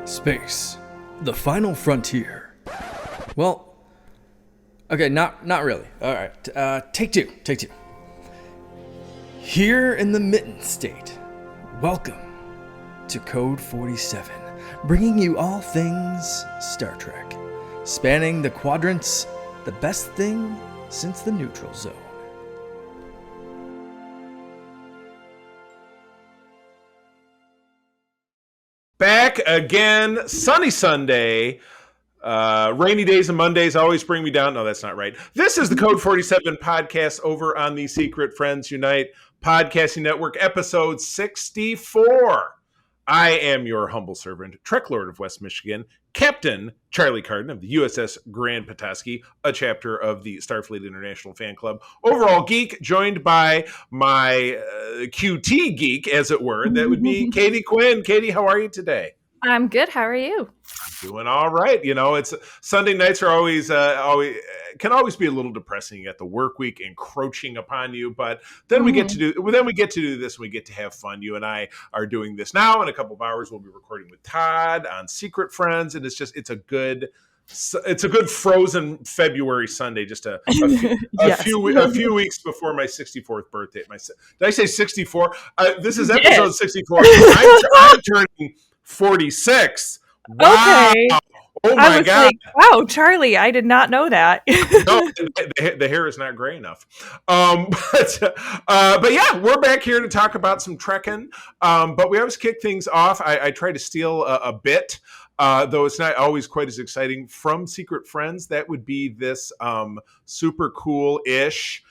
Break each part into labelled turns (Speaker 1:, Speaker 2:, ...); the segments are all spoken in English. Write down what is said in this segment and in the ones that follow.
Speaker 1: Space, the final frontier. Well, okay, not really. All right, take two. Here in the Mitten State, welcome to Code 47, bringing you all things Star Trek, spanning the quadrants, the best thing since the neutral zone.
Speaker 2: Back again, sunny Sunday. Rainy days and Mondays always bring me down. No, that's not right. This is the Code 47 podcast over on the Secret Friends Unite Podcasting Network, episode 64. I am your humble servant, Trek Lord of West Michigan, Captain Charlie Carden of the USS Grand Petoskey, a chapter of the Starfleet International Fan Club, overall geek, joined by my QT geek, as it were. That would be Katie Quinn. Katie, how are you today?
Speaker 3: I'm good. How are you?
Speaker 2: I'm doing all right. You know, it's Sunday nights are always can always be a little depressing. You got the work week encroaching upon you, but then we get to do this. And we get to have fun. You and I are doing this now. In a couple of hours, we'll be recording with Todd on Secret Friends, and it's a good frozen February Sunday, just a few weeks before my 64th birthday. Did I say 64? This is episode 64. I'm turning 46. Wow. Okay. Oh my God.
Speaker 3: Like, wow, Charlie, I did not know that.
Speaker 2: No, the hair is not gray enough. But yeah, we're back here to talk about some Trekking. But we always kick things off. I try to steal a bit, though it's not always quite as exciting, from Secret Friends. That would be this super cool-ish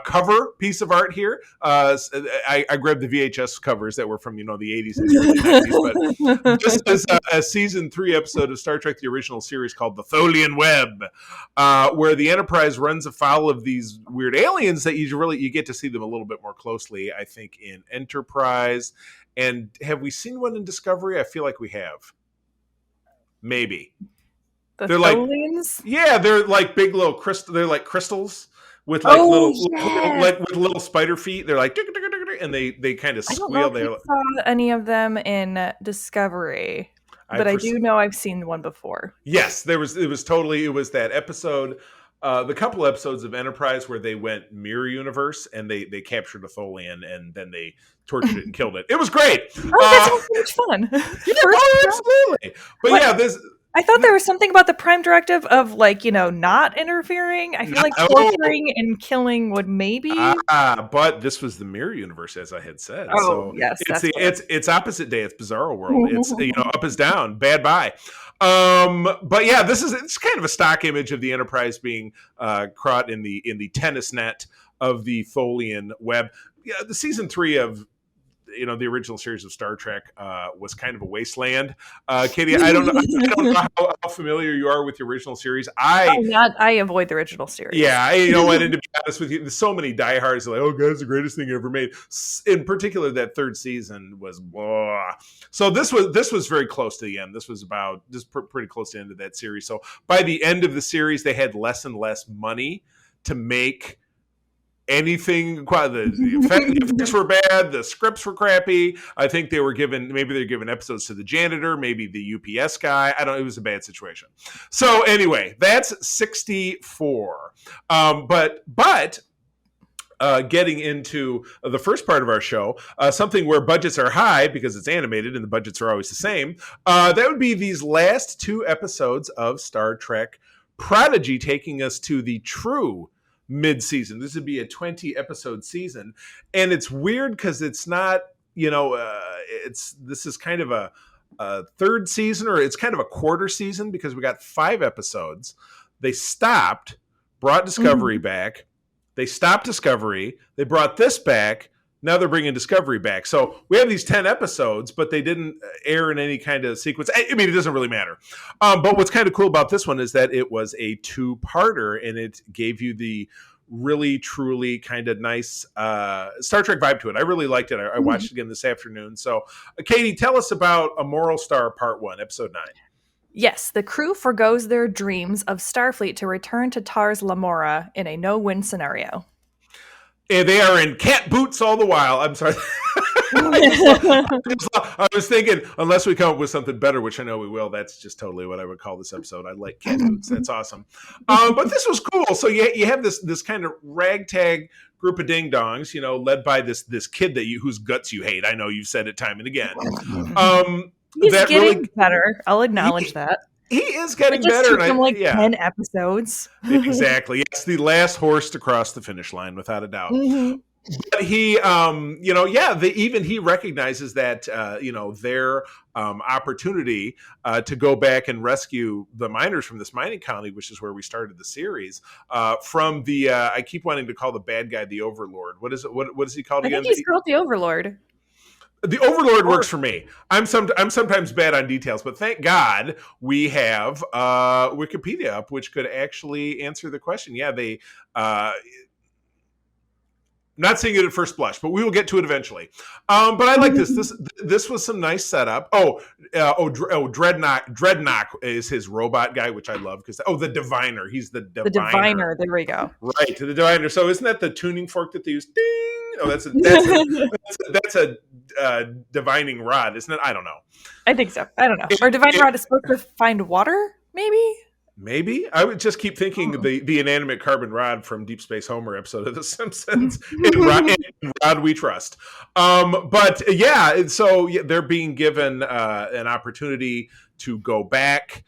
Speaker 2: cover piece of art here. I grabbed the VHS covers that were from, the 80s and early 90s, but this is a season 3 episode of Star Trek, the original series, called The Tholian Web, where the Enterprise runs afoul of these weird aliens that you get to see them a little bit more closely, I think, in Enterprise. And have we seen one in Discovery? I feel like we have. Maybe.
Speaker 3: They're Tholians?
Speaker 2: They're like big little crystal. They're like crystals with with little spider feet. They're like, and they kind of squeal.
Speaker 3: I don't know if I saw any of them in Discovery, but I do know I've seen one before.
Speaker 2: Yes, it was that episode, the couple episodes of Enterprise where they went mirror universe and they captured a Tholian and then they tortured it and killed it. It was great.
Speaker 3: Oh, that sounds so much fun.
Speaker 2: Yeah, absolutely. But this.
Speaker 3: I thought there was something about the Prime Directive of not interfering. I feel like torturing and killing would maybe.
Speaker 2: But this was the mirror universe, as I had said.
Speaker 3: Oh,
Speaker 2: so
Speaker 3: yes,
Speaker 2: it's opposite day. It's Bizarro World. It's up is down, bad bye. But yeah, it's kind of a stock image of the Enterprise being caught in the tennis net of the Tholian Web. Yeah, the season 3 of the original series of Star Trek was kind of a wasteland. Katie, I don't know how familiar you are with the original series.
Speaker 3: I avoid the original series.
Speaker 2: Yeah, and to be honest with you, there's so many diehards are like, oh, God, it's the greatest thing ever made. In particular, that third season was blah. So this was very close to the end. This was pretty close to the end of that series. So by the end of the series, they had less and less money to make anything. The effects were bad, the scripts were crappy. I think they're giving episodes to the janitor, maybe the UPS guy. It was a bad situation. So anyway, that's 64. But getting into the first part of our show, something where budgets are high because it's animated and the budgets are always the same, that would be these last 2 episodes of Star Trek Prodigy, taking us to the true mid-season. This would be a 20-episode season, and it's weird because it's not, this is kind of a third season, or it's kind of a quarter season, because we got 5 episodes. They brought Discovery back. They stopped Discovery. They brought this back. Now they're bringing Discovery back. So we have these 10 episodes, but they didn't air in any kind of sequence. I mean, it doesn't really matter. But what's kind of cool about this one is that it was a 2-parter, and it gave you the really, truly kind of nice Star Trek vibe to it. I really liked it. I watched it again this afternoon. So, Katie, tell us about A Moral Star Part 1, Episode 9.
Speaker 3: Yes, the crew forgoes their dreams of Starfleet to return to Tars Lamora in a no-win scenario.
Speaker 2: And they are in cat boots all the while. I'm sorry. I was thinking, unless we come up with something better, which I know we will, that's just totally what I would call this episode. I like cat hoots. That's awesome. But this was cool. So you have this kind of ragtag group of ding dongs, led by this kid whose guts you hate. I know you've said it time and again.
Speaker 3: He's getting better. I'll acknowledge that.
Speaker 2: He is getting
Speaker 3: it just
Speaker 2: better.
Speaker 3: Took him 10 episodes.
Speaker 2: Exactly. It's the last horse to cross the finish line, without a doubt. Mm-hmm. But he, even he recognizes that, their opportunity to go back and rescue the miners from this mining colony, which is where we started the series, from the, I keep wanting to call the bad guy the Overlord. What is it? What is he called again?
Speaker 3: I think he's called the Overlord.
Speaker 2: The Overlord works for me. I'm sometimes bad on details, but thank God we have Wikipedia up, which could actually answer the question. Yeah, they... not seeing it at first blush, but we will get to it eventually. But I like this. This was some nice setup. Dreadnought is his robot guy, which I love because the Diviner. He's the Diviner.
Speaker 3: The Diviner. There we go.
Speaker 2: Right, the Diviner. So isn't that the tuning fork that they use? Ding. Oh, that's a divining rod, isn't it? I don't know.
Speaker 3: I think so. I don't know. Or divining rod is supposed to find water, maybe.
Speaker 2: Maybe I would just keep thinking the inanimate carbon rod from Deep Space Homer episode of The Simpsons. in Rod We Trust. But yeah, so they're being given an opportunity to go back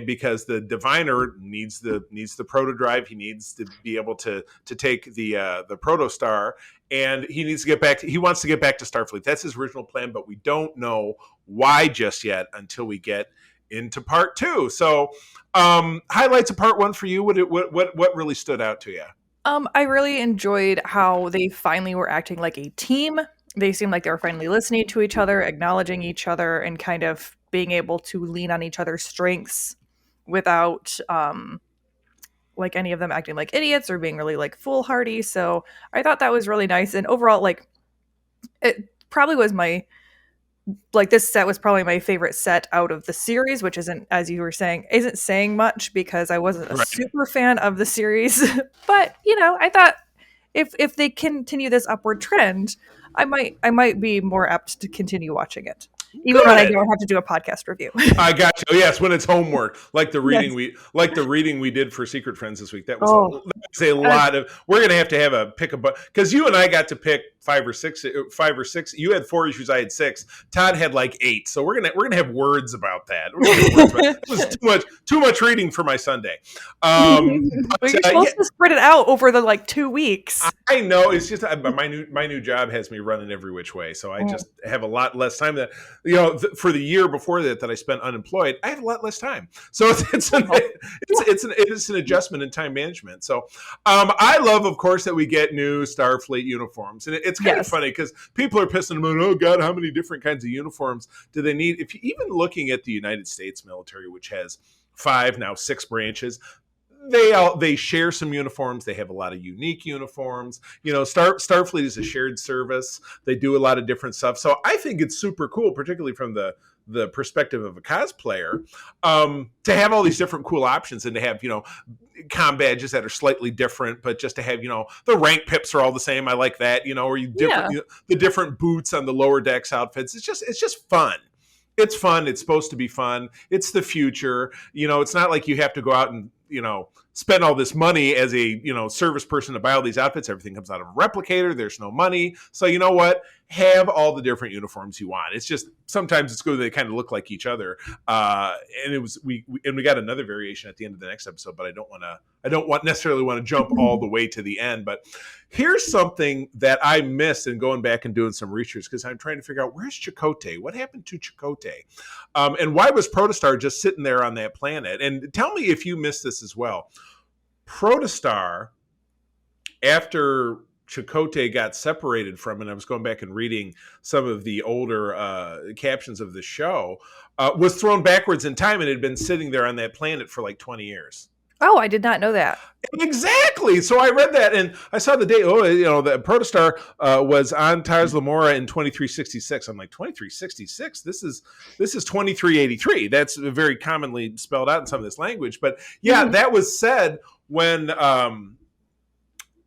Speaker 2: because the Diviner needs the protodrive. He needs to be able to take the protostar, and he needs to get back. He wants to get back to Starfleet. That's his original plan, but we don't know why just yet until we get into part 2. So highlights of part 1 for you. What really stood out to you?
Speaker 3: I really enjoyed how they finally were acting like a team. They seemed like they were finally listening to each other, acknowledging each other, and kind of being able to lean on each other's strengths without any of them acting like idiots or being really foolhardy. So I thought that was really nice. And overall, it probably was this set was probably my favorite set out of the series, which isn't, as you were saying, isn't saying much because I wasn't a super fan of the series. But, I thought if they continue this upward trend, I might be more apt to continue watching it. Even when I don't have to do a podcast review.
Speaker 2: I got you. Yes, when it's homework, like the reading we did for Secret Friends this week. That was a lot of. We're gonna have to pick a because you and I got to pick 5 or 6. You had 4 issues. I had 6. Todd had 8. So we're gonna have words about that. It was too much reading for my Sunday.
Speaker 3: You're supposed to spread it out over the 2 weeks.
Speaker 2: I know. It's just my new job has me running every which way, so I just have a lot less time that. For the year before that I spent unemployed, I have a lot less time. So it's an adjustment in time management. So I love, of course, that we get new Starfleet uniforms, and it's kind of funny because people are pissing about, oh God, how many different kinds of uniforms do they need? If you even looking at the United States military, which has 5 now 6 branches. They share some uniforms. They have a lot of unique uniforms. Starfleet is a shared service. They do a lot of different stuff. So I think it's super cool, particularly from the perspective of a cosplayer, to have all these different cool options and to have, comm badges that are slightly different, but just to have, the rank pips are all the same. I like that, or the different boots on the lower decks outfits. It's just fun. It's fun. It's supposed to be fun. It's the future. It's not like you have to go out and, spend all this money as a, service person to buy all these outfits. Everything comes out of a replicator. There's no money. So you know what? Have all the different uniforms you want. It's just, sometimes it's good. They kind of look like each other. And we got another variation at the end of the next episode, but I don't necessarily want to jump all the way to the end. But here's something that I missed in going back and doing some research, because I'm trying to figure out, where's Chakotay? What happened to Chakotay? And why was Protostar just sitting there on that planet? And tell me if you missed this as well. Protostar, after Chakotay got separated from, and I was going back and reading some of the older captions of the show, was thrown backwards in time and had been sitting there on that planet for 20 years.
Speaker 3: Oh, I did not know that.
Speaker 2: Exactly. So I read that and I saw the date. The Protostar was on Tars Lamora in 2366. I'm like, 2366? This is 2383. That's very commonly spelled out in some of this language. But yeah, that was said when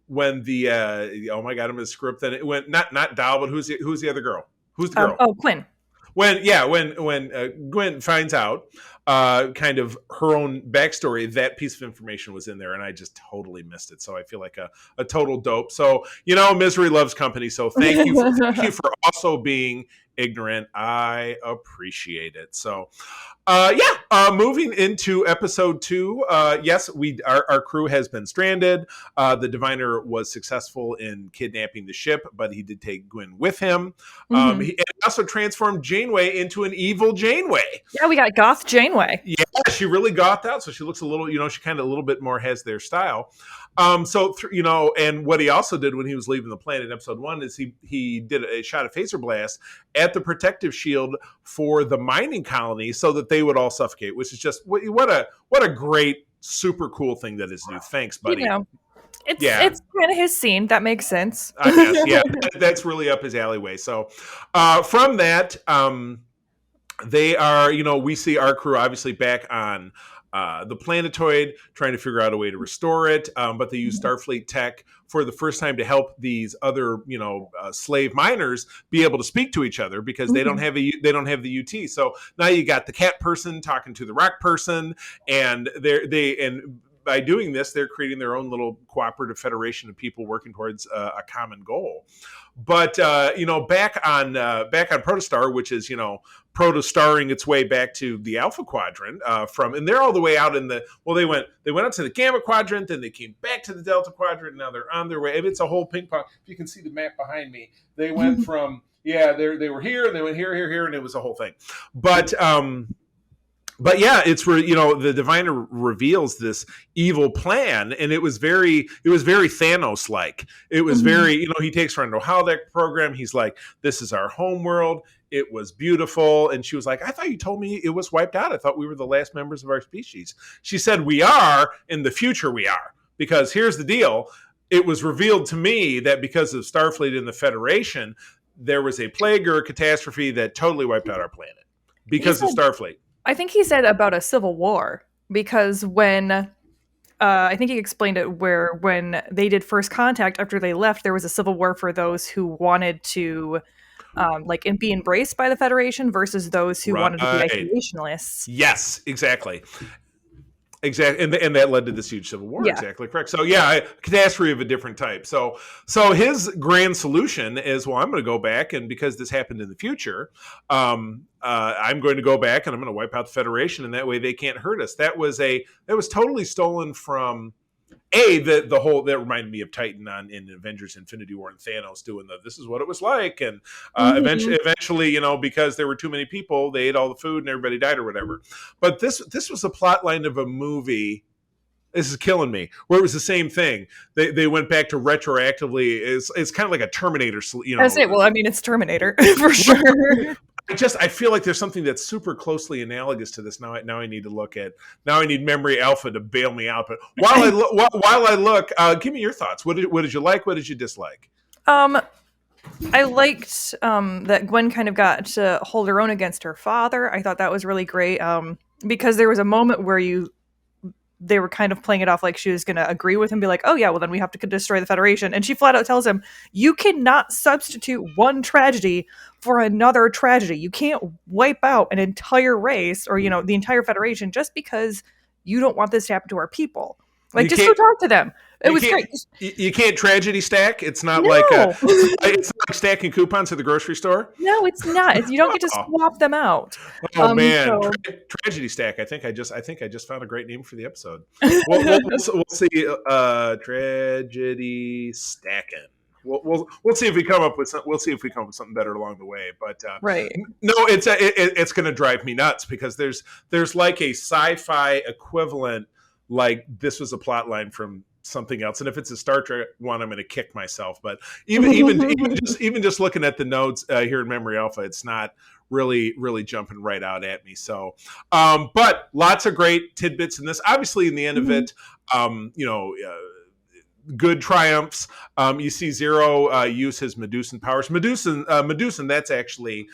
Speaker 2: the oh my god, I'm gonna screw up. Then it went not Dal, but who's the other girl? Who's the girl?
Speaker 3: Oh, Quinn.
Speaker 2: When Gwen finds out kind of her own backstory, that piece of information was in there, and I just totally missed it. So I feel like a total dope. So misery loves company. So thank you for also being ignorant. I appreciate it. So moving into episode 2. Yes, our crew has been stranded. The diviner was successful in kidnapping the ship, but he did take Gwen with him. He also transformed Janeway into an evil Janeway.
Speaker 3: Yeah, we got goth Janeway.
Speaker 2: Yeah, she really got that. So she looks a little, she kind of a little bit more has their style. And what he also did when he was leaving the planet in episode 1 is he did a shot of phaser blast at the protective shield for the mining colony so that they would all suffocate, which is just what a great, super cool thing that is new. Thanks, buddy.
Speaker 3: It's kind of his scene. That makes sense.
Speaker 2: I guess, yeah, that's really up his alleyway. So from that, they are, we see our crew obviously back on the planetoid, trying to figure out a way to restore it. But they use Starfleet tech for the first time to help these other, slave miners be able to speak to each other because they don't have the UT. So now you got the cat person talking to the rock person, and by doing this, they're creating their own little cooperative federation of people working towards a common goal. But back on Protostar, which is protostarring its way back to the Alpha Quadrant and they're all the way out in they went up to the Gamma Quadrant, then they came back to the Delta Quadrant, and now they're on their way. It's a whole ping pong. If you can see the map behind me, they went from they were here, and they went here, and it was a whole thing. But yeah, it's where the diviner reveals this evil plan, and it was very Thanos like. It was very he takes her into a holodeck program. He's like, "This is our home world. It was beautiful," and she was like, "I thought you told me it was wiped out. I thought we were the last members of our species." She said, "We are in the future. We are, because here's the deal. It was revealed to me that because of Starfleet and the Federation, there was a plague or a catastrophe that totally wiped out our planet because of Starfleet."
Speaker 3: I think he said about a civil war, because when I think he explained it when they did first contact after they left, there was a civil war for those who wanted to be embraced by the Federation versus those who wanted to be isolationists.
Speaker 2: Yes, exactly. Exactly, and that led to this huge civil war. Yeah. Exactly correct. So catastrophe of a different type. So his grand solution is, well, I'm going to go back, and because this happened in the future, I'm going to go back and I'm going to wipe out the Federation, and that way they can't hurt us. That was totally stolen from the whole, that reminded me of Titan in Avengers Infinity War and Thanos doing this is what it was like, and eventually because there were too many people, they ate all the food and everybody died or whatever. But this was a plot line of a movie. This is killing me. Where it was the same thing. They went back to retroactively. It's kind of like a Terminator.
Speaker 3: I say, well, I mean, it's Terminator for sure.
Speaker 2: I feel like there's something that's super closely analogous to this. Now I need to look at. Now I need Memory Alpha to bail me out. But while I look, give me your thoughts. What did you like? What did you dislike?
Speaker 3: I liked that Gwen kind of got to hold her own against her father. I thought that was really great. Because there was a moment where they were kind of playing it off like she was going to agree with him, be like, oh yeah, well then we have to destroy the Federation. And she flat out tells him, you cannot substitute one tragedy for another tragedy. You can't wipe out an entire race or, the entire Federation just because you don't want this to happen to our people. Like, just go talk to them. It was great.
Speaker 2: You can't tragedy stack. It's not it's not like stacking coupons at the grocery store.
Speaker 3: No, it's not. You don't get to swap them out.
Speaker 2: Oh man, tragedy stack. I think I just found a great name for the episode. We'll see. Tragedy stacking. We'll see if we come up with something better along the way. But
Speaker 3: right.
Speaker 2: No, it's going to drive me nuts because there's like a sci-fi equivalent. Like this was a plot line from something else, and if it's a Star Trek one, I'm going to kick myself. But even just looking at the notes here in Memory Alpha, it's not really jumping right out at me. So, but lots of great tidbits in this. Obviously, in the end of it, good triumphs. You see Zero use his Medusan powers. Medusan, that's actually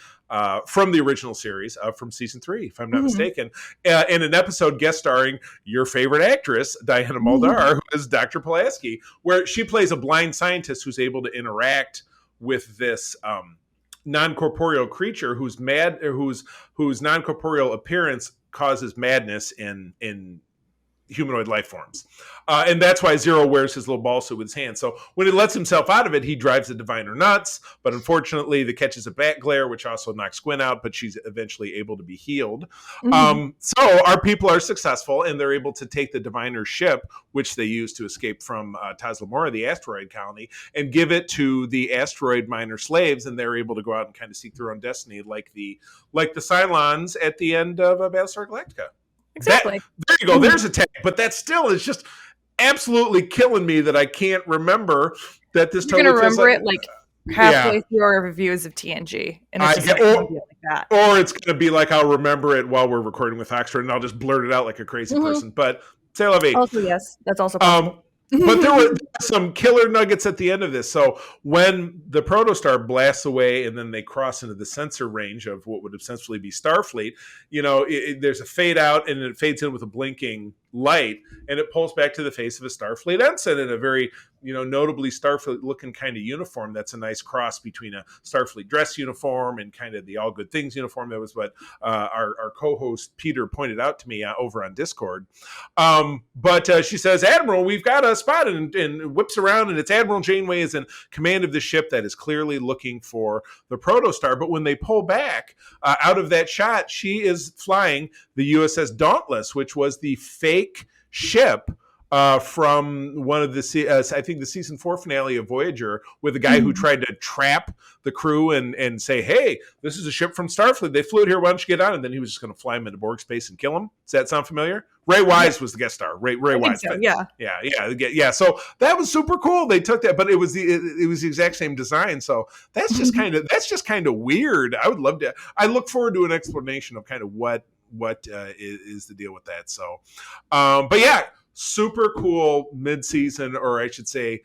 Speaker 2: from the original series, from season 3, if I'm not mistaken, in an episode guest starring your favorite actress, Diana Muldaur, who is Dr. Pulaski, where she plays a blind scientist who's able to interact with this non-corporeal creature whose non-corporeal appearance causes madness in humanoid life forms. And that's why Zero wears his little ball suit with his hand. So when he lets himself out of it, he drives the diviner nuts. But unfortunately, the catches a bat glare, which also knocks Gwen out, but she's eventually able to be healed. So our people are successful, and they're able to take the diviner's ship, which they use to escape from Taz Lamora, the asteroid colony, and give it to the asteroid miner slaves, and they're able to go out and kind of seek their own destiny, like the Cylons at the end of Battlestar Galactica.
Speaker 3: Exactly.
Speaker 2: There you go. There's a tag, but that still is just absolutely killing me that I can't remember that this.
Speaker 3: You're gonna remember it like halfway through our reviews of TNG, and it's just gonna be like that.
Speaker 2: Or it's gonna be like I'll remember it while we're recording with Oxford, and I'll just blurt it out like a crazy person. But c'est la vie.
Speaker 3: Also, yes, that's also possible.
Speaker 2: But there were some killer nuggets at the end of this. So when the protostar blasts away and then they cross into the sensor range of what would essentially be Starfleet, there's a fade out and it fades in with a blinking light, and it pulls back to the face of a Starfleet ensign in a very, notably Starfleet looking kind of uniform. That's a nice cross between a Starfleet dress uniform and kind of the All Good Things uniform. That was what our co-host Peter pointed out to me over on Discord. But she says, Admiral, we've got a spot, and whips around, and it's Admiral Janeway is in command of the ship that is clearly looking for the protostar. But when they pull back out of that shot, she is flying the USS Dauntless, which was the fake ship from one of the I think the season 4 finale of Voyager, with a guy who tried to trap the crew and say, hey, this is a ship from Starfleet. They flew it here. Why don't you get on? And then he was just going to fly him into Borg space and kill him. Does that sound familiar? Ray Wise was the guest star. Ray Wise.
Speaker 3: So,
Speaker 2: yeah. So that was super cool. They took that, but it was the exact same design. So that's just kind of weird. I would love to. I look forward to an explanation of kind of what is the deal with that. So, but yeah, super cool mid-season, or I should say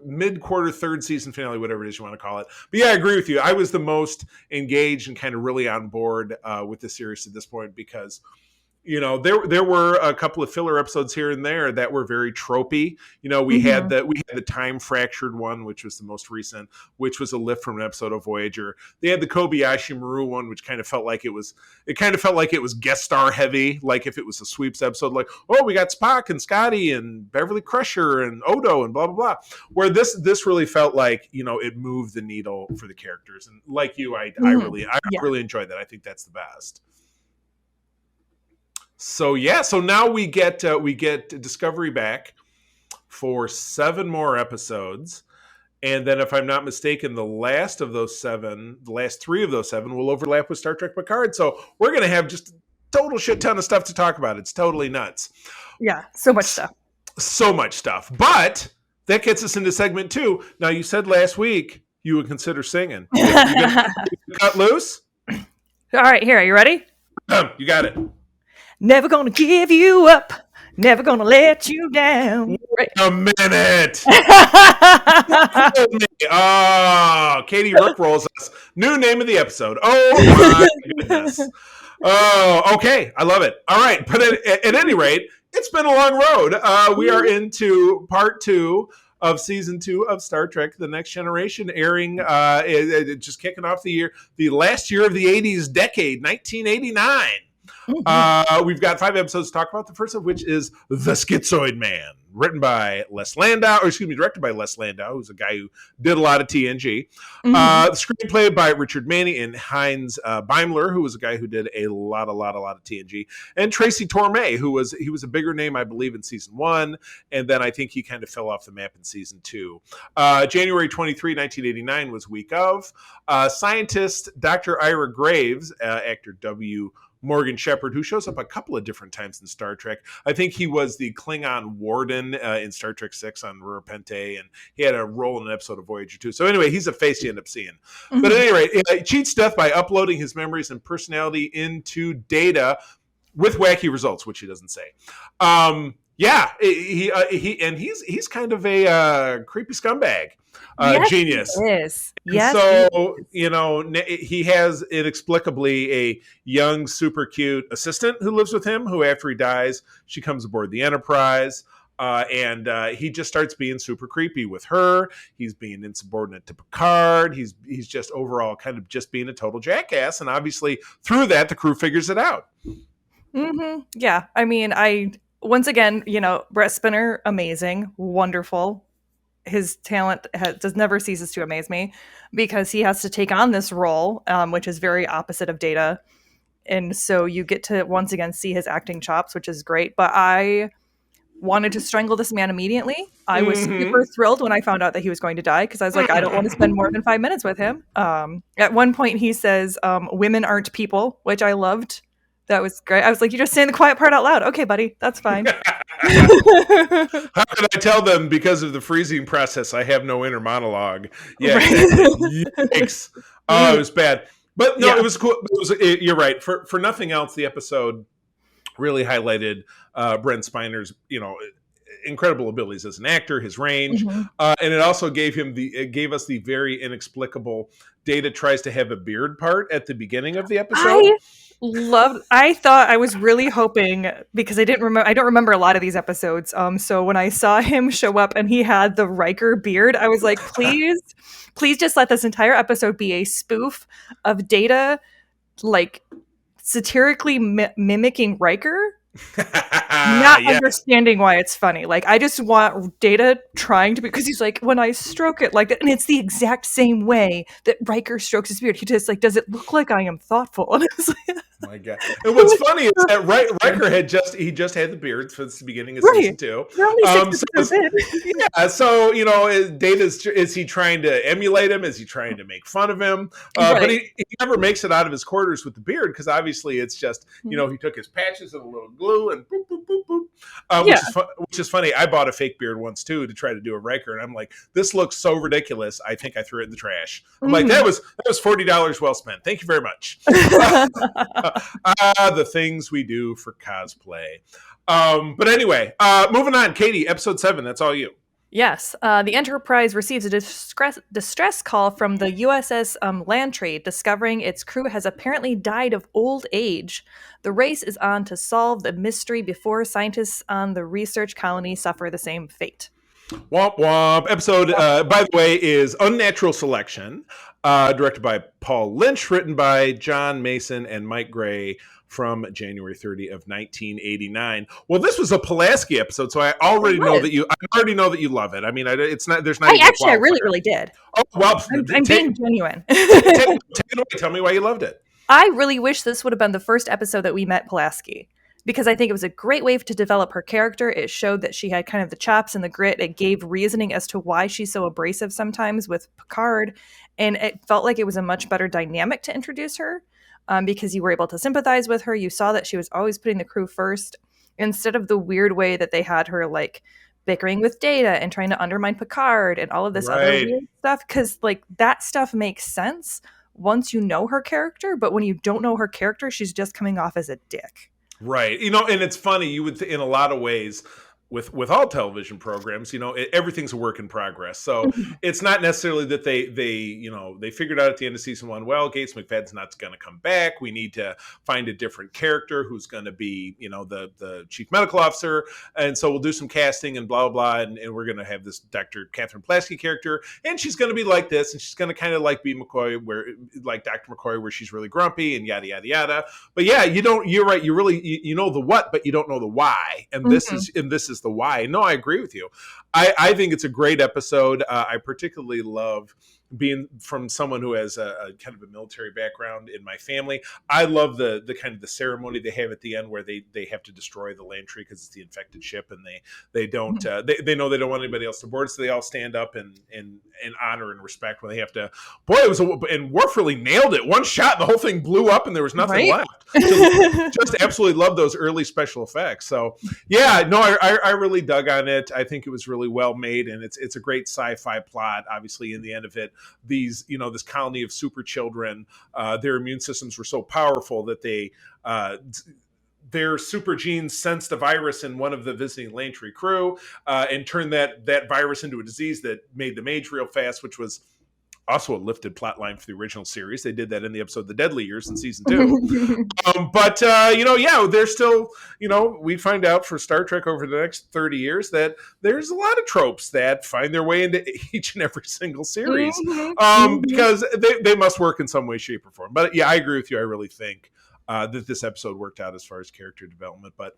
Speaker 2: mid-quarter, third season finale, whatever it is you want to call it. But yeah, I agree with you. I was the most engaged and kind of really on board with the series at this point, because there were a couple of filler episodes here and there that were very tropey. We had the time fractured one, which was the most recent, which was a lift from an episode of Voyager. They had the Kobayashi Maru one, which kind of felt like it was guest star heavy, like if it was a sweeps episode, like, oh, we got Spock and Scotty and Beverly Crusher and Odo and blah blah blah. Where this really felt like it moved the needle for the characters, and like you, I really enjoyed that. I think that's the best. So now we get Discovery back for 7 more episodes, and then if I'm not mistaken, the last 3 of those 7 will overlap with Star Trek Picard. So we're going to have just a total shit ton of stuff to talk about. It's totally nuts.
Speaker 3: Yeah, so much stuff. But that gets us into segment 2. Now, you said last week you would consider singing. You cut loose? All right, here. Are you ready?
Speaker 2: You got it.
Speaker 3: Never gonna give you up. Never gonna let you down.
Speaker 2: Wait a minute. Katie Rickrolls us. New name of the episode. Oh my goodness. Oh, okay. I love it. All right. But at any rate, it's been a long road. We are into part 2 of season 2 of Star Trek: The Next Generation, airing just kicking off the last year of the 80s decade, 1989. We've got 5 episodes to talk about, the first of which is The Schizoid Man, directed by Les Landau, who's a guy who did a lot of TNG. The screenplay by Richard Manny and Heinz Beimler, who was a guy who did a lot of TNG, and Tracy Torme, who was a bigger name, I believe, in season 1, and then I think he kind of fell off the map in season 2. January 23, 1989 was week of. Scientist Dr. Ira Graves, actor W. Morgan Shepard, who shows up a couple of different times in Star Trek. I think he was the Klingon warden in Star Trek 6 on Rura Penthe, and he had a role in an episode of Voyager 2. So anyway, he's a face you end up seeing. But at any rate, he cheats death by uploading his memories and personality into data with wacky results, which he doesn't say. Yeah, he's kind of a creepy scumbag,
Speaker 3: Yes,
Speaker 2: genius.
Speaker 3: he is.
Speaker 2: And
Speaker 3: Yes, he
Speaker 2: so,
Speaker 3: is.
Speaker 2: he has inexplicably a young, super cute assistant who lives with him, who after he dies, she comes aboard the Enterprise. And he just starts being super creepy with her. He's being insubordinate to Picard. He's just overall kind of just being a total jackass. And obviously, through that, the crew figures it out.
Speaker 3: Yeah, I mean, once again, Brett Spinner, amazing, wonderful. His talent does never ceases to amaze me because he has to take on this role, which is very opposite of Data, and so you get to once again see his acting chops, which is great. But I wanted to strangle this man immediately. I was super thrilled when I found out that he was going to die because I was like, I don't want to spend more than 5 minutes with him. At one point, he says, "Women aren't people," which I loved. That was great. I was like, "You just saying the quiet part out loud." Okay, buddy, that's fine.
Speaker 2: How can I tell them because of the freezing process? I have no inner monologue. Yeah, exactly. Yikes! Oh, it was bad, but no,
Speaker 3: Yeah.
Speaker 2: it was cool. You're right. For nothing else, the episode really highlighted Brent Spiner's incredible abilities as an actor, his range,
Speaker 3: Mhm.
Speaker 2: and it also gave us the very inexplicable Data tries to have a beard part at the beginning of the episode.
Speaker 3: I thought I was really hoping because I don't remember a lot of these episodes. So when I saw him show up and he had the Riker beard, I was like, please just let this entire episode be a spoof of Data, like satirically mimicking Riker, not
Speaker 2: Yes.
Speaker 3: understanding why it's funny. Like, I just want Data trying to be, because he's like, when I stroke it like that, and it's the exact same way that Riker strokes his beard. He just like, does it look like I am thoughtful? And I was like,
Speaker 2: My God! And what's funny is that Riker just had the beard since the beginning of
Speaker 3: right.
Speaker 2: season 2.
Speaker 3: We're only six
Speaker 2: So
Speaker 3: episodes in.
Speaker 2: yeah, so Data's is he trying to emulate him? Is he trying to make fun of him? But
Speaker 3: Right.
Speaker 2: he never makes it out of his quarters with the beard because obviously it's just he took his patches and a little glue and boop boop boop boop,
Speaker 3: Yeah.
Speaker 2: which is funny. I bought a fake beard once too to try to do a Riker, and I'm like, this looks so ridiculous. I think I threw it in the trash. I'm like, that was $40 well spent. Thank you very much. The things we do for cosplay. But anyway, moving on. Katie, episode 7. That's all you.
Speaker 3: Yes, the Enterprise receives a distress call from the USS Lantry, discovering its crew has apparently died of old age. The race is on to solve the mystery before scientists on the research colony suffer the same fate.
Speaker 2: Womp womp. Episode, by the way, is Unnatural Selection, directed by Paul Lynch, written by John Mason and Mike Gray from January 30 of 1989. Well, this was a Pulaski episode, so I already know that you love it. I mean, it's not. There's not.
Speaker 3: I really, really did.
Speaker 2: Oh well,
Speaker 3: I'm being genuine.
Speaker 2: take it away. Tell me why you loved it.
Speaker 3: I really wish this would have been the first episode that we met Pulaski, because I think it was a great way to develop her character. It showed that she had kind of the chops and the grit. It gave reasoning as to why she's so abrasive sometimes with Picard, and it felt like it was a much better dynamic to introduce her, because you were able to sympathize with her. You saw that she was always putting the crew first instead of the weird way that they had her like bickering with Data and trying to undermine Picard and all of this other
Speaker 2: Right.
Speaker 3: weird stuff, because like that stuff makes sense once you know her character, but when you don't know her character, she's just coming off as a dick.
Speaker 2: Right. And it's funny, you would in a lot of ways with all television programs, everything's a work in progress. So it's not necessarily that they figured out at the end of season 1, well, Gates McFadden's not going to come back. We need to find a different character who's going to be, the chief medical officer. And so we'll do some casting and blah, blah, and we're going to have this Dr. Catherine Pulaski character. And she's going to be like this. And she's going to kind of like be McCoy, like Dr. McCoy, where she's really grumpy and yada, yada, yada. But yeah, you're right. You really, you know the what, but you don't know the why. And this is the why. No, I agree with you. I think it's a great episode. I particularly love being from someone who has a kind of a military background in my family. I love the kind of the ceremony they have at the end where they have to destroy the Lantry because it's the infected ship, and they don't they know they don't want anybody else to board, so they all stand up in honor and respect when they have to. Boy, it was and Worf really nailed it. One shot, and the whole thing blew up, and there was nothing left. Just absolutely love those early special effects. So yeah, no, I really dug on it. I think it was really well made, and it's a great sci-fi plot. Obviously, in the end of it, these this colony of super children, their immune systems were so powerful that their super genes sensed a virus in one of the visiting Lantry crew and turned that virus into a disease that made them age real fast, which was also a lifted plot line for the original series. They did that in the episode The Deadly Years in season 2. But there's still, we find out for Star Trek over the next 30 years that there's a lot of tropes that find their way into each and every single series because they must work in some way, shape, or form. But yeah, I agree with you. I really think that this episode worked out as far as character development. But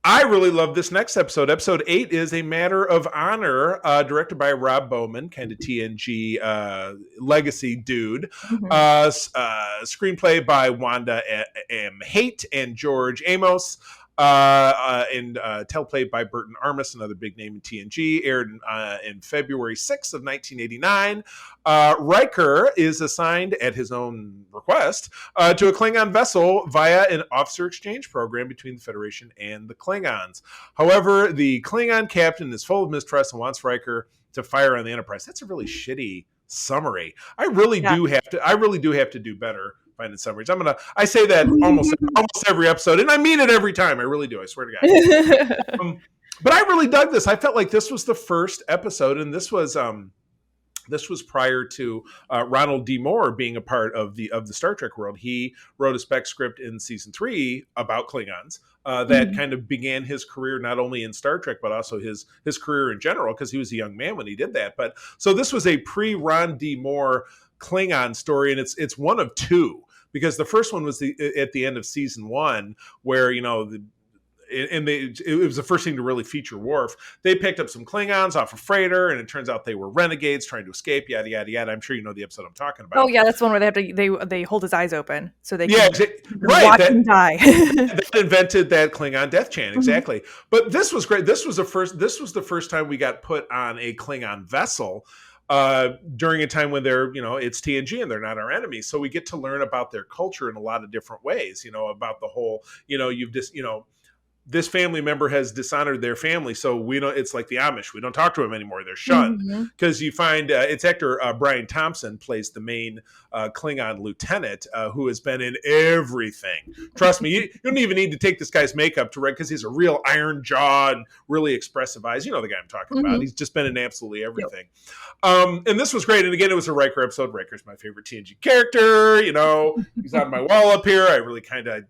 Speaker 2: I really love this next episode. Episode 8 is A Matter of Honor, directed by Rob Bowman, kind of TNG legacy dude. Screenplay by Wanda M. Haight and George Amos. And teleplay by Burton Armus, another big name in TNG, aired in February 6th of 1989. Riker is assigned at his own request to a Klingon vessel via an officer exchange program between the Federation and the Klingons. However, the Klingon captain is full of mistrust and wants Riker to fire on the Enterprise. That's a really shitty summary. I really do have to do better finding summaries. I say that almost every episode, and I mean it every time. I really do. I swear to God. But I really dug this. I felt like this was the first episode, and this was prior to Ronald D. Moore being a part of the Star Trek world. He wrote a spec script in season 3 about Klingons that kind of began his career not only in Star Trek but also his career in general, because he was a young man when he did that. But so this was a pre-Ron D. Moore Klingon story, and it's one of two, because the first one was at the end of season 1, where it was the first thing to really feature Worf. They picked up some Klingons off a freighter, and it turns out they were renegades trying to escape. Yada yada yada. I'm sure you know the episode I'm talking about.
Speaker 3: Oh yeah, that's one where they hold his eyes open so they
Speaker 2: can
Speaker 3: watch him die.
Speaker 2: That invented that Klingon death chant, exactly. But this was great. This was the first time we got put on a Klingon vessel. During a time when they're, it's TNG and they're not our enemies. So we get to learn about their culture in a lot of different ways, about the whole, this family member has dishonored their family. So it's like the Amish. We don't talk to them anymore. They're shunned. Because you find it's actor Brian Thompson plays the main Klingon lieutenant who has been in everything. Trust me, you don't even need to take this guy's makeup to read, because he's a real iron jaw and really expressive eyes. You know the guy I'm talking about. He's just been in absolutely everything. Yep. And this was great. And again, it was a Riker episode. Riker's my favorite TNG character. He's on my wall up here. I really kind of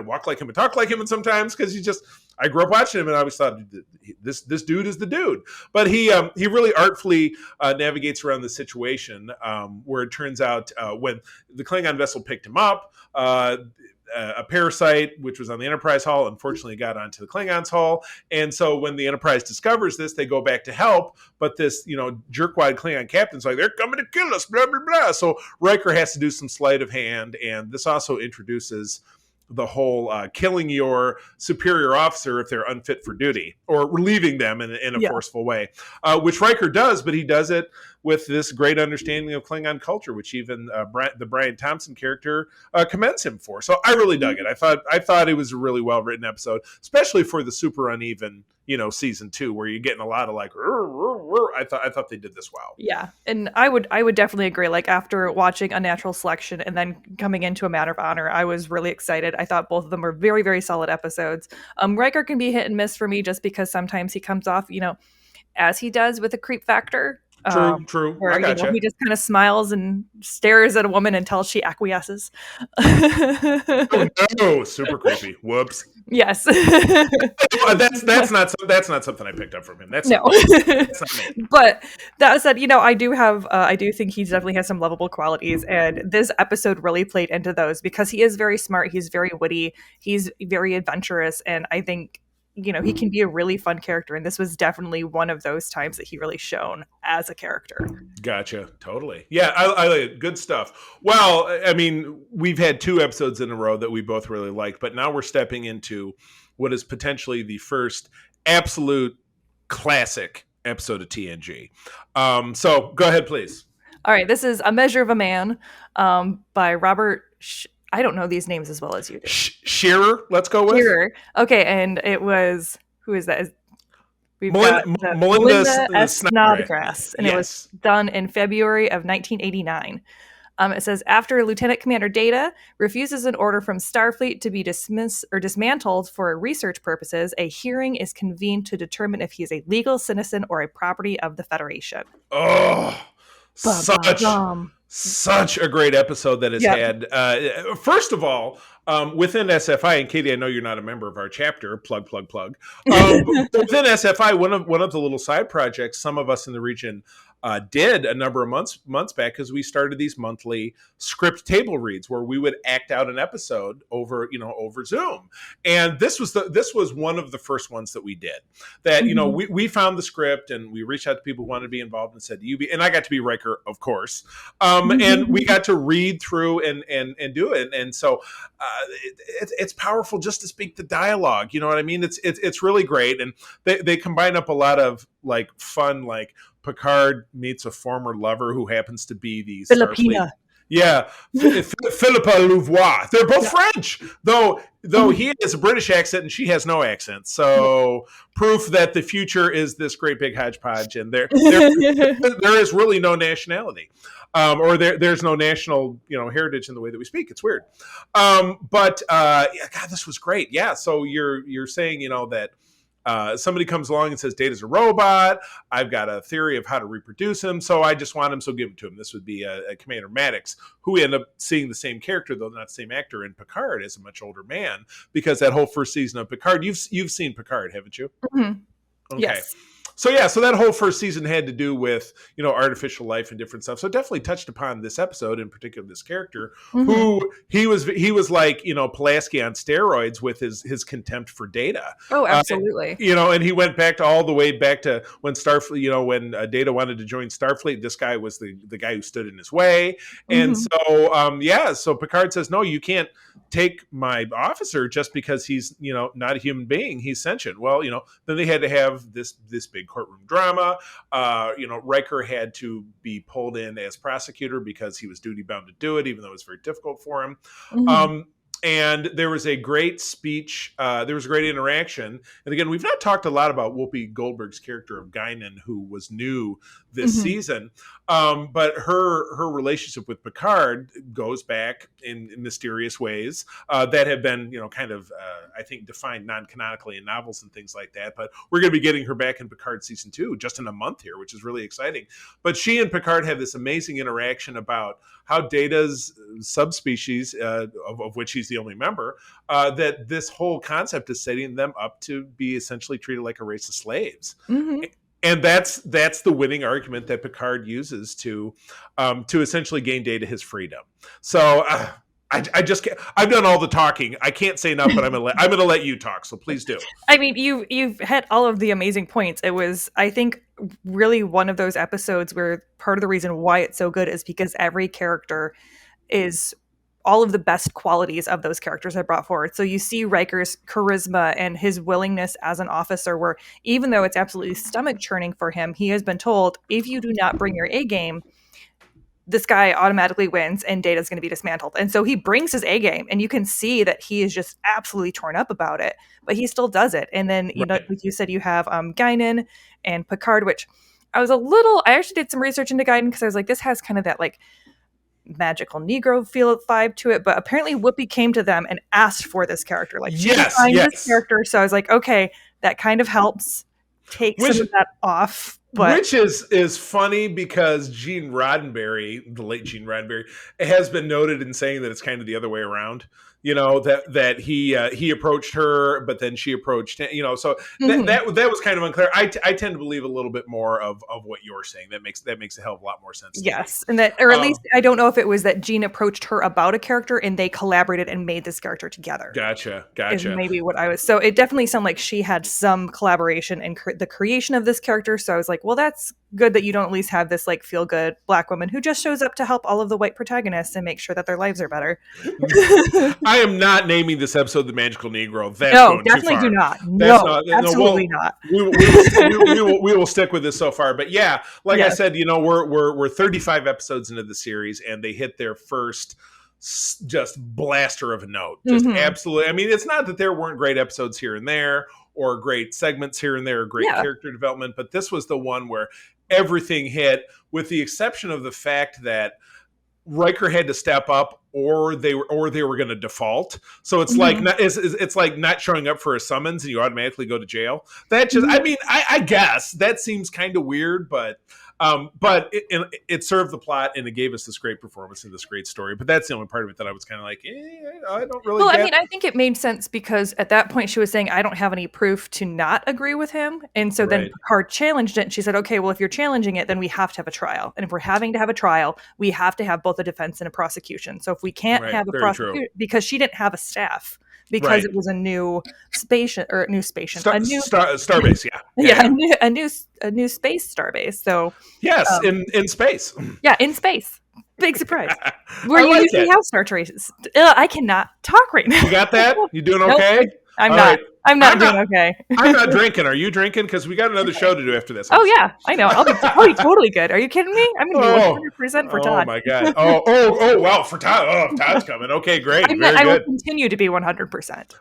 Speaker 2: walk like him and talk like him, and sometimes because I grew up watching him and I always thought this dude is the dude. But he really artfully navigates around the situation where it turns out when the Klingon vessel picked him up, a parasite, which was on the Enterprise hull, unfortunately got onto the Klingons hull. And so when the Enterprise discovers this, they go back to help. But this, jerkwad Klingon captain's like, they're coming to kill us, blah, blah, blah. So Riker has to do some sleight of hand. And this also introduces the whole killing your superior officer if they're unfit for duty, or relieving them in a forceful way, which Riker does, but he does it with this great understanding of Klingon culture, which even the Brian Thompson character commends him for. So I really dug it. I thought it was a really well written episode, especially for the super uneven, season 2, where you're getting a lot of like, I thought they did this well.
Speaker 3: Yeah, and I would definitely agree. Like after watching Unnatural Selection and then coming into A Matter of Honor, I was really excited. I thought both of them were very, very solid episodes. Riker can be hit and miss for me just because sometimes he comes off, as he does with a creep factor.
Speaker 2: True.
Speaker 3: Where,
Speaker 2: I gotcha.
Speaker 3: He just kind of smiles and stares at a woman until she acquiesces.
Speaker 2: Oh no, super creepy. Whoops.
Speaker 3: Yes.
Speaker 2: that's not something I picked up from him. That's not me.
Speaker 3: But that said, I do think he definitely has some lovable qualities, and this episode really played into those because he is very smart, he's very witty, he's very adventurous, and I think he can be a really fun character, and this was definitely one of those times that he really shone as a character.
Speaker 2: Gotcha. Totally. Yeah, I like it. Good stuff. Well, I mean, we've had 2 episodes in a row that we both really liked, but now we're stepping into what is potentially the first absolute classic episode of TNG. So go ahead, please.
Speaker 3: All right. This is A Measure of a Man by Robert I don't know these names as well as you do.
Speaker 2: Shearer, let's go with.
Speaker 3: Shearer. Okay, and it was, who is that? We've got
Speaker 2: Melinda
Speaker 3: S. Snodgrass, and
Speaker 2: yes.
Speaker 3: It was done in February of 1989. It says, after Lieutenant Commander Data refuses an order from Starfleet to be dismissed or dismantled for research purposes, a hearing is convened to determine if he is a legal citizen or a property of the Federation.
Speaker 2: Oh,
Speaker 3: Ba-ba-bum.
Speaker 2: such a great episode that has
Speaker 3: Yep.
Speaker 2: had. First of all, within SFI, and Katie, I know you're not a member of our chapter. Plug. But within SFI, one of the little side projects some of us in the region did a number of months back, because we started these monthly script table reads where we would act out an episode over Zoom, and this was one of the first ones that we did. That we found the script and we reached out to people who wanted to be involved and said, "You be," and I got to be Riker, of course, and we got to read through and do it, and so it's powerful just to speak the dialogue. You know what I mean? It's really great, and they combine up a lot of like fun, like Picard meets a former lover who happens to be the
Speaker 3: Filipina.
Speaker 2: Yeah, Philippa Louvois. They're both French, though he has a British accent and she has no accent. So proof that the future is this great big hodgepodge, and there is really no nationality, or there's no national heritage in the way that we speak. It's weird, but God, this was great. Yeah, so you're saying that. Somebody comes along and says Data's a robot. I've got a theory of how to reproduce him, so I just want him, so give him to him. This would be a Commander Maddox, who we end up seeing the same character, though not the same actor, in Picard as a much older man, because that whole first season of Picard, you've seen Picard, haven't you?
Speaker 3: Mm-hmm.
Speaker 2: Okay.
Speaker 3: Yes.
Speaker 2: So that whole first season had to do with artificial life and different stuff. So it definitely touched upon this episode, in particular this character, who he was like Pulaski on steroids with his contempt for Data.
Speaker 3: Oh, absolutely.
Speaker 2: And he went all the way back to when Starfleet, when Data wanted to join Starfleet, this guy was the guy who stood in his way, and so Picard says, no, you can't take my officer just because he's not a human being, he's sentient. Well, then they had to have this big courtroom drama. Riker had to be pulled in as prosecutor because he was duty bound to do it, even though it was very difficult for him. And there was a great speech. There was a great interaction. And again, we've not talked a lot about Whoopi Goldberg's character of Guinan, who was new this season. But her relationship with Picard goes back in mysterious ways that have been, I think, defined non-canonically in novels and things like that. But we're going to be getting her back in Picard season 2 just in a month here, which is really exciting. But she and Picard have this amazing interaction about how Data's subspecies, of which he's the only member, that this whole concept is setting them up to be essentially treated like a race of slaves. And that's the winning argument that Picard uses to essentially gain Data his freedom. So I just can't, I've done all the talking. I can't say enough, but I'm gonna let you talk. So please do.
Speaker 3: I mean, you've hit all of the amazing points. It was, I think, really one of those episodes where part of the reason why it's so good is because every character is all of the best qualities of those characters are brought forward. So you see Riker's charisma and his willingness as an officer, where even though it's absolutely stomach churning for him, he has been told, if you do not bring your A game, this guy automatically wins and Data's going to be dismantled. And so he brings his A game, and you can see that he is just absolutely torn up about it, but he still does it. And then, like you said, you have Guinan and Picard, which I actually did some research into Guinan because I was like, this has kind of that like magical Negro feel vibe to it. But apparently Whoopi came to them and asked for this character. Like, she designed this character. So I was like, okay, that kind of helps take some of that off. But
Speaker 2: which is funny because Gene Roddenberry, the late Gene Roddenberry, has been noted in saying that it's kind of the other way around. That he approached her, but then she approached him. So that was kind of unclear. I tend to believe a little bit more of what you're saying. That makes a hell of a lot more sense.
Speaker 3: Yes, and that, or at least I don't know if it was that Gene approached her about a character and they collaborated and made this character together.
Speaker 2: Gotcha.
Speaker 3: Is maybe what I was. So it definitely sounded like she had some collaboration in the creation of this character. So I was like, well, that's good that you don't at least have this like feel good Black woman who just shows up to help all of the white protagonists and make sure that their lives are better.
Speaker 2: I am not naming this episode The Magical Negro. That's
Speaker 3: no,
Speaker 2: going
Speaker 3: definitely
Speaker 2: too far.
Speaker 3: do not. Absolutely not.
Speaker 2: We will stick with this so far. But yeah, like I said, we're 35 episodes into the series, and they hit their first just blaster of a note. Just absolutely. I mean, it's not that there weren't great episodes here and there, or great segments here and there, or great character development, but this was the one where everything hit, with the exception of the fact that Riker had to step up, or they were going to default. So it's like it's like not showing up for a summons and you automatically go to jail. That just, I mean, I guess that seems kind of weird, but it served the plot and it gave us this great performance and this great story. But that's the only part of it that I was kind of like, I don't really.
Speaker 3: Well, I mean, I think it made sense because at that point she was saying, I don't have any proof to not agree with him. And so then Picard challenged it and she said, okay, well, if you're challenging it, then we have to have a trial. And if we're having to have a trial, we have to have both a defense and a prosecution. So if we can't have a prosecution, because she didn't have a staff, because it was a new station or a new station, a new
Speaker 2: starbase,
Speaker 3: a new space starbase. So
Speaker 2: yes, in space,
Speaker 3: in space. Big surprise. Where you usually have Star Trek. I cannot talk right now.
Speaker 2: You got that? You doing okay?
Speaker 3: Nope. I'm not. Right. I'm not doing okay.
Speaker 2: I'm not drinking. Are you drinking? Because we got another show to do after this.
Speaker 3: Oh yeah, I know. I'll be totally good. Are you kidding me? I'm gonna be 100% for Todd.
Speaker 2: Oh my god. Oh well, for Todd. Oh, Todd's coming. Okay, great.
Speaker 3: I will continue to be 100%.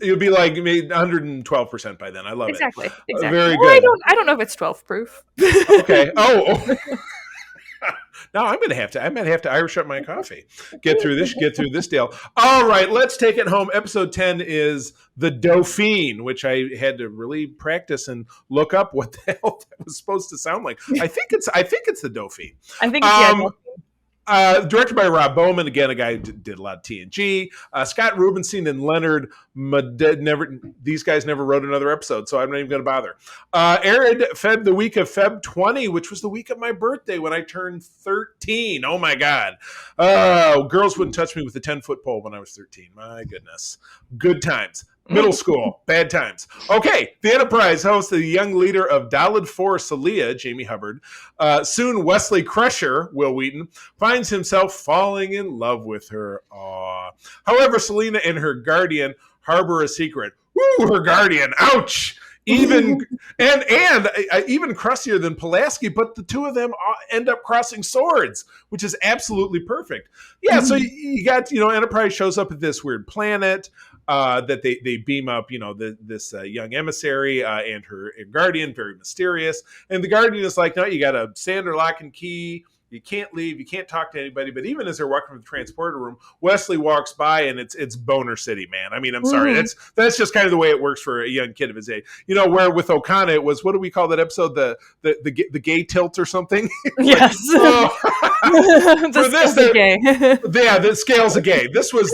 Speaker 2: You'll be like 112% by then. I love
Speaker 3: it. Exactly.
Speaker 2: Very good.
Speaker 3: I don't know if it's 12 proof.
Speaker 2: Okay. Now I might have to Irish up my coffee. Get through this deal. All right, let's take it home. Episode 10 is the Dauphine, which I had to really practice and look up what the hell that was supposed to sound like. I think it's the Dauphine.
Speaker 3: I think it's
Speaker 2: directed by Rob Bowman, again, a guy who did a lot of TNG. Scott Rubinstein and Leonard these guys never wrote another episode, so I'm not even going to bother. Aired the week of Feb 20, which was the week of my birthday when I turned 13. Oh my God. Girls wouldn't touch me with a 10-foot pole when I was 13. My goodness. Good times. Middle school, bad times. Okay, the Enterprise hosts the young leader of Dalid 4, Celia, Jamie Hubbard. Soon, Wesley Crusher, Will Wheaton, finds himself falling in love with her. Aww. However, Selena and her guardian harbor a secret. Woo, her guardian. Ouch. Even even crustier than Pulaski, but the two of them end up crossing swords, which is absolutely perfect. Yeah, so you got, Enterprise shows up at this weird planet that they beam up, this young emissary and her guardian, very mysterious. And the guardian is like, no, you got a standard lock and key. You can't leave. You can't talk to anybody. But even as they're walking from the transporter room, Wesley walks by, and it's Boner City, man. I mean, I'm sorry. That's just kind of the way it works for a young kid of his age. Where with Okana, it was, what do we call that episode? The gay tilt or something?
Speaker 3: Yes.
Speaker 2: The scales of gay. This was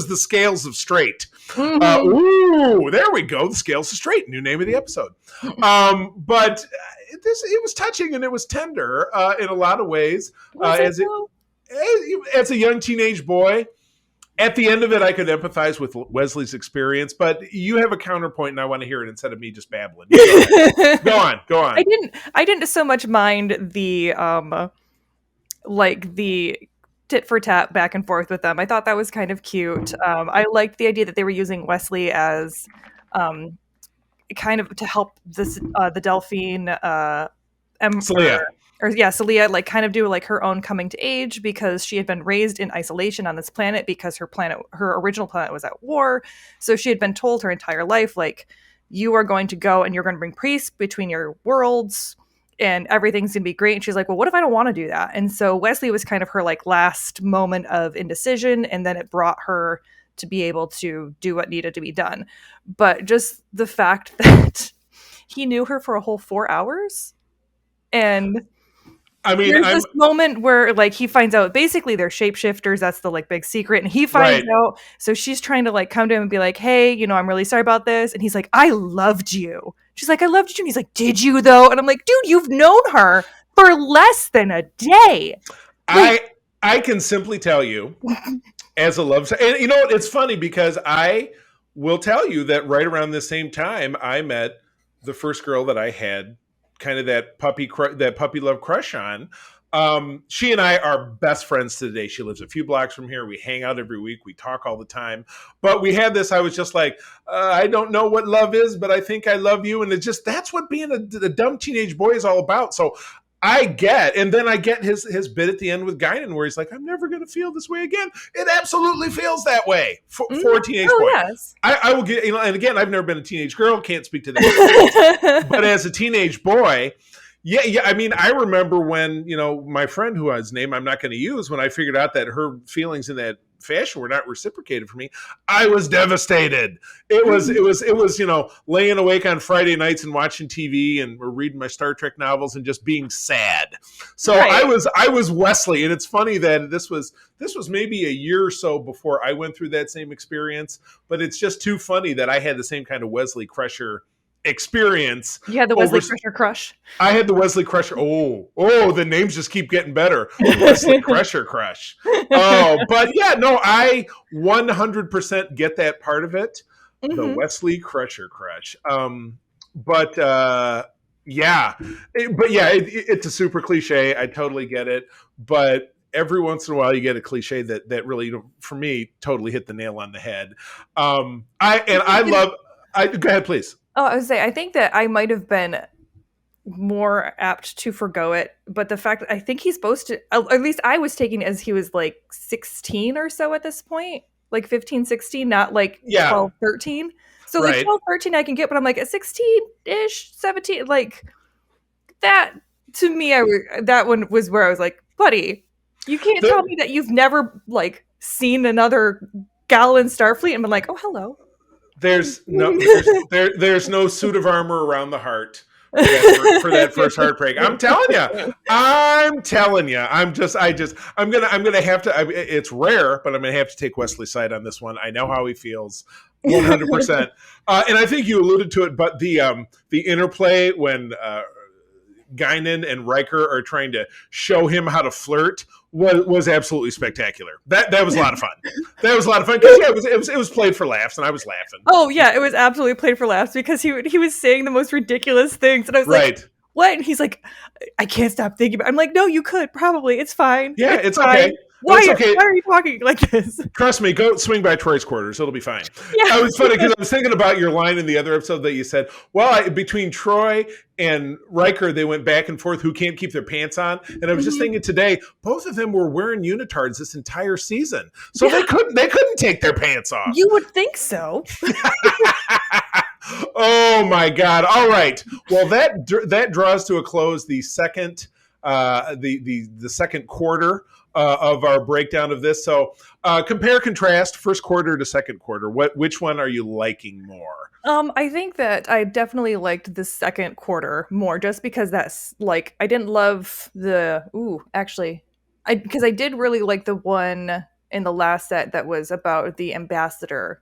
Speaker 2: the scales of straight. Ooh, there we go. The scales of straight. New name of the episode. But it was touching and it was tender in a lot of ways. As a young teenage boy, at the end of it, I could empathize with Wesley's experience. But you have a counterpoint, and I want to hear it instead of me just babbling. Go on.
Speaker 3: I didn't so much mind the the tit for tat back and forth with them. I thought that was kind of cute. I liked the idea that they were using Wesley as kind of to help the Delphine
Speaker 2: Celia.
Speaker 3: Celia, kind of do her own coming to age, because she had been raised in isolation on this planet because her original planet was at war. So she had been told her entire life, you are going to go and you're going to bring peace between your worlds and everything's going to be great. And she's like, well, what if I don't want to do that? And so Wesley was kind of her last moment of indecision. And then it brought her to be able to do what needed to be done. But just the fact that he knew her for a whole 4 hours. And there's this moment where he finds out basically they're shapeshifters. That's the big secret. And he finds out. So she's trying to come to him and be like, hey, I'm really sorry about this. And he's like, I loved you. She's like, I loved you. And he's like, did you though? And I'm like, dude, you've known her for less than a day.
Speaker 2: I can simply tell you as a love, and it's funny because I will tell you that right around the same time I met the first girl that I had kind of that puppy love crush on. She and I are best friends today. She lives a few blocks from here. We hang out every week. We talk all the time. But we had this, I was just like, I don't know what love is, but I think I love you. And that's what being a dumb teenage boy is all about. So I get his bit at the end with Guinan where he's like, I'm never going to feel this way again. It absolutely feels that way for a teenage boy. Yes. I will get, and again, I've never been a teenage girl, can't speak to that. But as a teenage boy, Yeah. I mean, I remember when, my friend whose name I'm not going to use, when I figured out that her feelings in that fashion were not reciprocated for me, I was devastated. It was, laying awake on Friday nights and watching TV and reading my Star Trek novels and just being sad. So
Speaker 3: Right.
Speaker 2: I was Wesley. And it's funny that this was maybe a year or so before I went through that same experience, but it's just too funny that I had the same kind of Wesley Crusher experience.
Speaker 3: You had the Wesley Crusher crush.
Speaker 2: I had the Wesley Crusher. Oh, the names just keep getting better. The Wesley Crusher crush. Oh, but yeah, no, I 100% get that part of it. The Wesley Crusher crush. It's a super cliche. I totally get it. But every once in a while you get a cliche that really, for me, totally hit the nail on the head. Go ahead, please.
Speaker 3: Oh, I would say, I think that I might have been more apt to forgo it, but the fact that I think he's supposed to, at least I was taking it as he was like 16 or so at this point, like 15, 16, not like 12, 13. So like 12, 13 I can get, but I'm like at 16-ish, 17, like that to me, that one was where I was like, buddy, you can't tell me that you've never like seen another gal in Starfleet and been like, oh, hello.
Speaker 2: There's no suit of armor around the heart for that first heartbreak. I'm telling you. I'm gonna have to. It's rare, but I'm gonna have to take Wesley's side on this one. I know how he feels, 100%. And I think you alluded to it, but the interplay when Guinan and Riker are trying to show him how to flirt was absolutely spectacular. That was a lot of fun. That was a lot of fun because it was played for laughs, and I was laughing.
Speaker 3: Oh yeah, it was absolutely played for laughs because he was saying the most ridiculous things, and I was like, "What?" And he's like, "I can't stop thinking about it." I'm like, "No, you could probably. It's fine.
Speaker 2: Yeah, it's
Speaker 3: fine.
Speaker 2: okay.
Speaker 3: Why are you talking like this?
Speaker 2: Trust me, go swing by Troy's quarters. It'll be fine."
Speaker 3: Yeah.
Speaker 2: It was funny because I was thinking about your line in the other episode that you said, between Troy and Riker, they went back and forth who can't keep their pants on. And I was just thinking today, both of them were wearing unitards this entire season. So they couldn't take their pants off.
Speaker 3: You would think so.
Speaker 2: Oh my God. All right. Well, that draws to a close the second the second quarter of our breakdown of this. So compare, contrast first quarter to second quarter. Which one are you liking more?
Speaker 3: I think that I definitely liked the second quarter more, just because that's like, I didn't love because I did really like the one in the last set that was about the ambassador.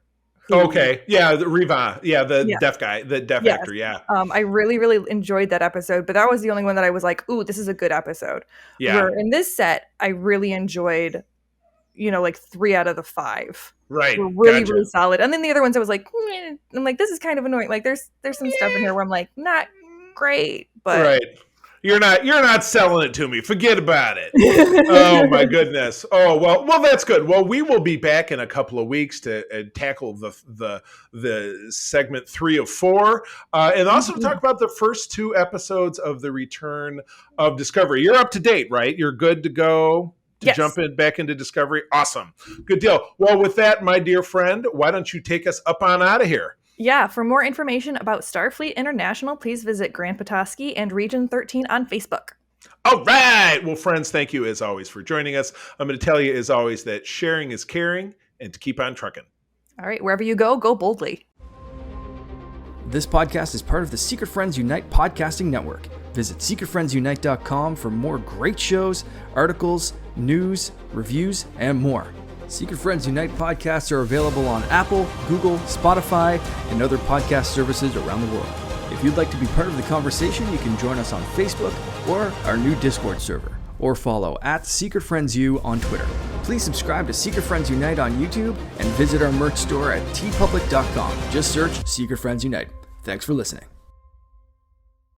Speaker 2: Okay. Yeah. The Riva. Yeah. The deaf guy, the deaf actor. Yeah.
Speaker 3: I really, really enjoyed that episode, but that was the only one that I was like, ooh, this is a good episode.
Speaker 2: Yeah.
Speaker 3: Where in this set, I really enjoyed, like 3 out of the 5.
Speaker 2: Right.
Speaker 3: Were really, really solid. And then the other ones I was like, I'm like, this is kind of annoying. Like there's some stuff in here where I'm like, not great, but
Speaker 2: right. You're not selling it to me. Forget about it. Oh my goodness. Oh well, that's good. Well, we will be back in a couple of weeks to tackle the segment 3 of 4, and also talk about the first 2 episodes of the Return of Discovery. You're up to date, right? You're good to go to jump back into Discovery. Awesome. Good deal. Well, with that, my dear friend, why don't you take us up on out of here?
Speaker 3: Yeah, for more information about Starfleet International, please visit Grand Petoskey and Region 13 on Facebook.
Speaker 2: All right. Well, friends, thank you as always for joining us. I'm going to tell you as always that sharing is caring and to keep on trucking.
Speaker 3: All right. Wherever you go boldly.
Speaker 1: This podcast is part of the Secret Friends Unite podcasting network. Visit secretfriendsunite.com for more great shows, articles, news, reviews, and more. Secret Friends Unite podcasts are available on Apple, Google, Spotify, and other podcast services around the world. If you'd like to be part of the conversation, you can join us on Facebook or our new Discord server, or follow @SecretFriendsU on Twitter. Please subscribe to Secret Friends Unite on YouTube and visit our merch store at tpublic.com. Just search Secret Friends Unite. Thanks for listening.